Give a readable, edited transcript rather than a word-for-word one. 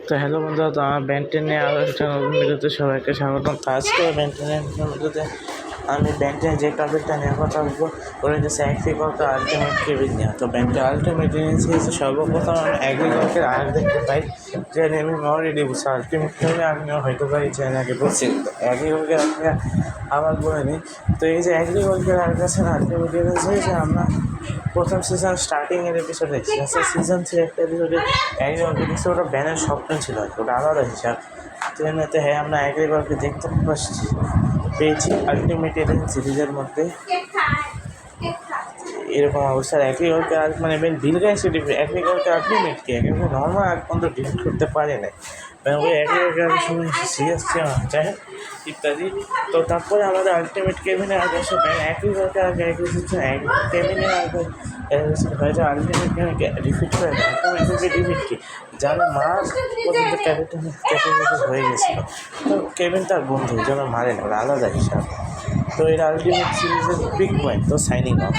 তো হ্যালো বন্ধুরা, তো আমার ব্যান্টেনে আরও একটা নতুন ভিডিওতে সবাইকে স্বাগতম। তো আজকে ব্যান্টেনের ভিডিওতে আমি ব্যান্টেনের যে টপিকটা নিয়ে কথা বলবো ওটা হচ্ছে এগ্রিকলচার আলটিমেট কেবিল নিয়ে। তো ব্যান্টের আলটিমেট জিনিস সর্বপ্রথম আমি এগ্রিকলচার আর্ট দেখতে পাই, যে আমি অলরেডি বুঝছি আলটিমেট কেবিল আমিও হয়তো পাই যে আগে বলছি। তো এগ্রিকলচার আপনি আবার বলে নিই। তো এই যে এগ্রিকলচার আর্ট আছে না, আলটিমেট হচ্ছে যে আমরা প্রথম সিজন স্টার্টিংয়ের এপিসোড দেখছি, সিজন 3 একটা এপিসোডে এগ্রিকলকে দেখছি, ওটা ব্যানের স্বপ্ন ছিল আর কি, ওটা আলাদা হিসাব। ট্রেনেতে হ্যাঁ আমরা এগ্রিকলকে দেখতে পেয়েছি আলটিমেট সিরিজের মধ্যে। এরকম অবস্থার এগ্রিকলকে আর মানে মেন ভিল গাইছে এগ্রিকলকে আলটিমেটকে একেবারে নর্মাল আর পর্যন্ত ডিলিট করতে পারে না, ওই এগ্রিকলকে সময় সিরিয়াস ছিল চাই ইত্যাদি। তো তারপরে আমাদের আলটিমেট কেবিনের আগে এসে এগ্রিকলকে আগে কেবিনের আগে হয়েছে আলটিমেট কেবিনকে রিপিট করে দেয়। আলটিমেটকে রিপিট কি যারা মার পর্যন্ত ক্যাপিটাল হয়ে গেছিলো, তো কেবিন তার বন্ধু যেন মারে না, ওরা আলাদা হিসাব। তো এটা আলটিমেট সিরিজের বিগ পয়েন্ট। তো সাইনিং অফ।